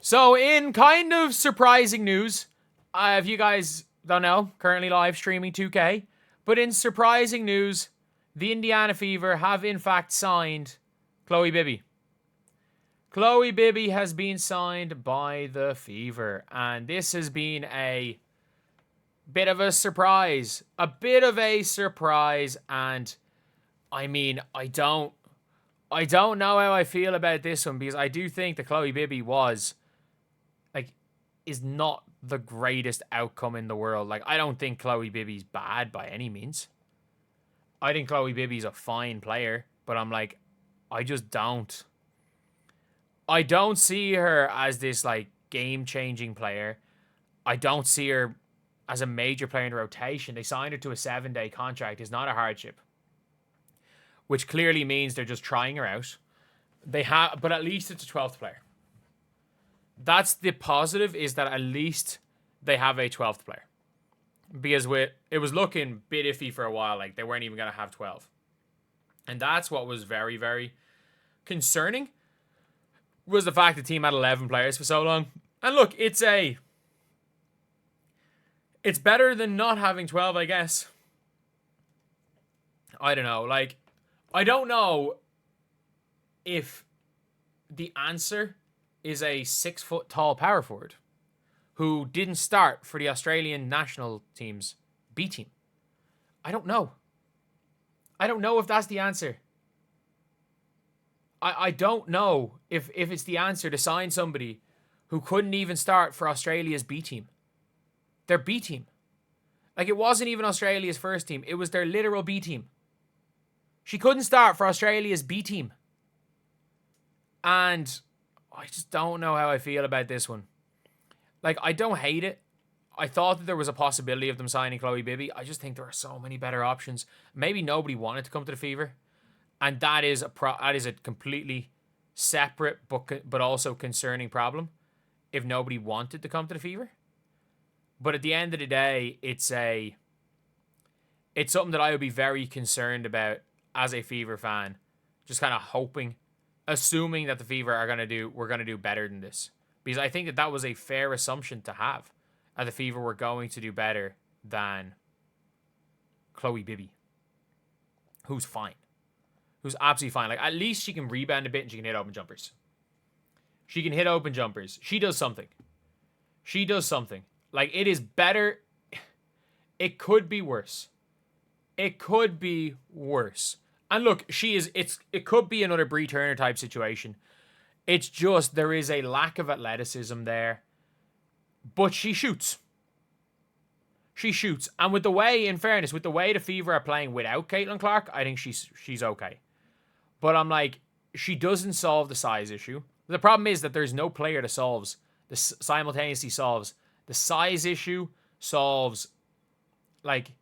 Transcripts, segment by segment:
So, in kind of surprising news, if you guys don't know, currently live streaming 2K, but in surprising news, the Indiana Fever have in fact signed Chloe Bibby. Chloe Bibby has been signed by the Fever, and this has been a bit of a surprise. And I mean, I don't know how I feel about this one, because I do think that Chloe Bibby is not the greatest outcome in the world. Like, I don't think Chloe Bibby's bad by any means. I think Chloe Bibby's a fine player, but I'm like, I just don't. I don't see her as this, like, game-changing player. I don't see her as a major player in the rotation. They signed her to a 7-day contract. It's not a hardship, which clearly means they're just trying her out. But at least it's a 12th player. That's the positive, is that at least they have a 12th player. Because it was looking a bit iffy for a while, like they weren't even going to have 12. And that's what was very, very concerning, was the fact the team had 11 players for so long. And look, it's better than not having 12, I guess. I don't know. Like, I don't know if the answer is a 6-foot tall power forward who didn't start for the Australian national team's B team. I don't know. I don't know if that's the answer. I don't know if it's the answer to sign somebody who couldn't even start for Australia's B team. Their B team. Like, it wasn't even Australia's first team. It was their literal B team. She couldn't start for Australia's B team. And I just don't know how I feel about this one. Like, I don't hate it. I thought that there was a possibility of them signing Chloe Bibby. I just think there are so many better options. Maybe nobody wanted to come to the Fever, and that is a completely separate but also concerning problem. If nobody wanted to come to the Fever, but at the end of the day, it's something that I would be very concerned about as a Fever fan. Just kind of assuming that the Fever we're gonna do better than this. Because I think that was a fair assumption to have. That the Fever were going to do better than Chloe Bibby. Who's fine. Who's absolutely fine. Like, at least she can rebound a bit and she can hit open jumpers. She does something. Like, it is better. It could be worse. And look, it could be another Bree Turner type situation. It's just there is a lack of athleticism there. But she shoots. And with the way, in fairness, with the way the Fever are playing without Caitlin Clark, I think she's okay. But I'm like, she doesn't solve the size issue. The problem is that there's no player that simultaneously solves the size issue, solves, like,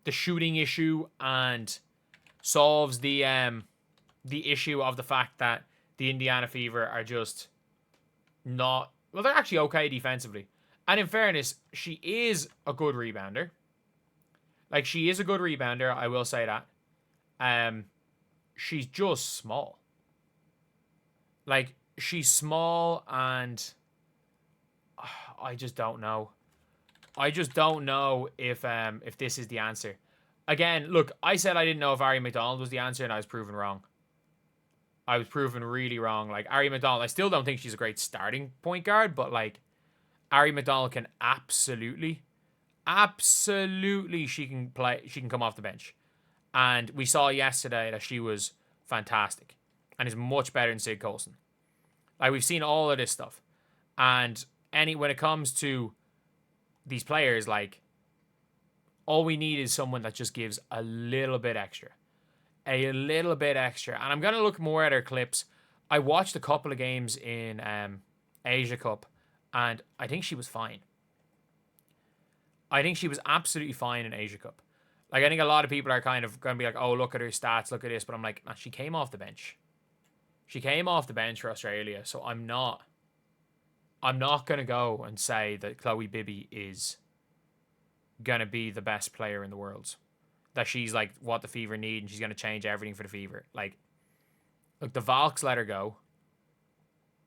the shooting issue, and solves the issue of the fact that the Indiana Fever are just not... Well, they're actually okay defensively. And in fairness, she is a good rebounder. Like, she is a good rebounder, I will say that. She's just small. Like, she's small, and I just don't know. I just don't know if this is the answer. Again, look, I said I didn't know if Ari McDonald was the answer, and I was proven wrong. I was proven really wrong. Like, Ari McDonald, I still don't think she's a great starting point guard, but, like, Ari McDonald can absolutely, she can play. She can come off the bench. And we saw yesterday that she was fantastic and is much better than Sid Colson. Like, we've seen all of this stuff. And when it comes to these players, like, all we need is someone that just gives a little bit extra. A little bit extra. And I'm going to look more at her clips. I watched a couple of games in Asia Cup, and I think she was fine. I think she was absolutely fine in Asia Cup. Like, I think a lot of people are kind of going to be like, oh, look at her stats, look at this. But I'm like, nah, she came off the bench. She came off the bench for Australia. So I'm not going to go and say that Chloe Bibby is going to be the best player in the world. That she's, like, what the Fever need, and she's going to change everything for the Fever. Like, look, the Valks let her go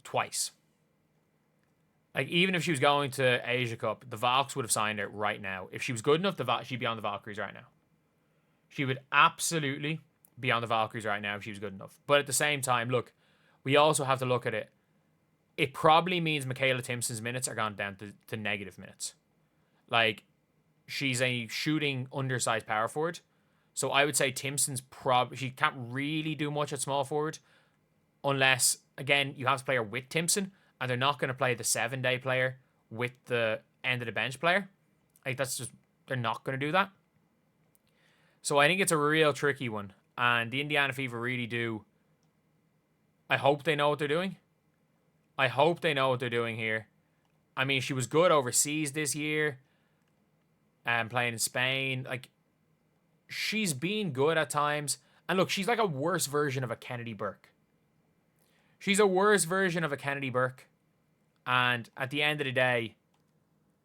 twice. Like, even if she was going to Asia Cup, the Valks would have signed her right now. If she was good enough, she'd be on the Valkyries right now. She would absolutely be on the Valkyries right now if she was good enough. But at the same time, look, we also have to look at it. It probably means Michaela Timpson's minutes are gone down to negative minutes. Like, she's a shooting undersized power forward. So I would say Timpson's she can't really do much at small forward unless, again, you have to play her with Timpson, and they're not going to play the 7-day player with the end of the bench player. Like, that's just, they're not going to do that. So I think it's a real tricky one. And the Indiana Fever really do. I hope they know what they're doing. I hope they know what they're doing here. I mean, she was good overseas this year. And playing in Spain. Like, she's been good at times. And look, she's like a worse version of a Kennedy Burke. She's a worse version of a Kennedy Burke. And at the end of the day,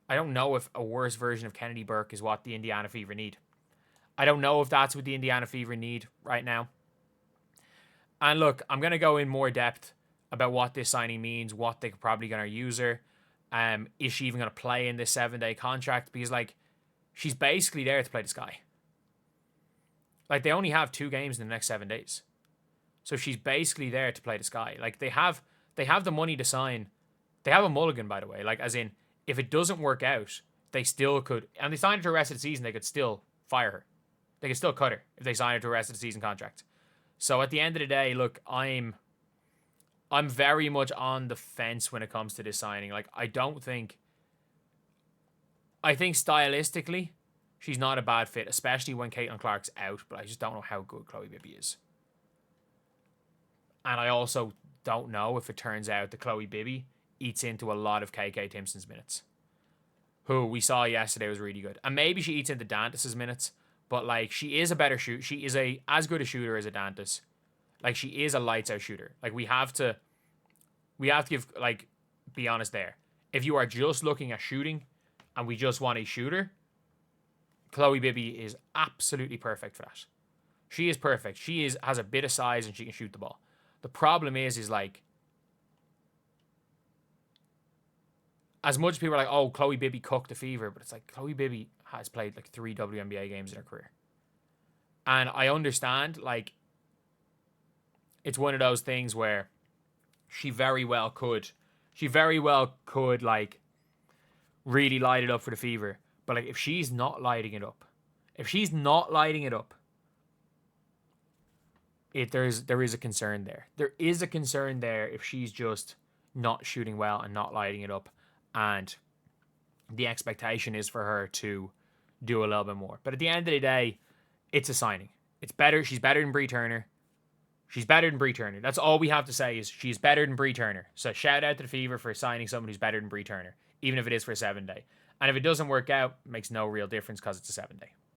I don't know if a worse version of Kennedy Burke is what the Indiana Fever need. I don't know if that's what the Indiana Fever need right now. And look, I'm going to go in more depth about what this signing means, what they're probably going to use her. Is she even going to play in this 7-day contract? Because, like, she's basically there to play the Sky. Like, they only have 2 games in the next 7 days. So she's basically there to play the Sky. Like, they have the money to sign. They have a mulligan, by the way. Like, as in, if it doesn't work out, they still could. And they signed her to the rest of the season, they could still fire her. They could still cut her if they sign her to the rest of the season contract. So at the end of the day, look, I'm very much on the fence when it comes to this signing. Like, I think stylistically, she's not a bad fit, especially when Caitlin Clark's out, but I just don't know how good Chloe Bibby is. And I also don't know if it turns out that Chloe Bibby eats into a lot of KK Timpson's minutes, who we saw yesterday was really good. And maybe she eats into Dantas' minutes, but, like, she is a better shooter. She is as good a shooter as a Dantas. Like, she is a lights out shooter. Like, we have to give, like, be honest there. If you are just looking at shooting and we just want a shooter, Chloe Bibby is absolutely perfect for that. She is perfect. She has a bit of size and she can shoot the ball. The problem is like, as much as people are like, oh, Chloe Bibby cooked the Fever, but it's like, Chloe Bibby has played like 3 WNBA games in her career. And I understand, like, it's one of those things where she very well could, like, really light it up for the Fever. But, like, if she's not lighting it up, there is a concern there. There is a concern there if she's just not shooting well and not lighting it up. And the expectation is for her to do a little bit more. But at the end of the day, it's a signing. It's better. She's better than Bree Turner. That's all we have to say is she's better than Bree Turner. So shout out to the Fever for signing someone who's better than Bree Turner, even if it is for a 7-day. And if it doesn't work out, it makes no real difference because it's a 7-day.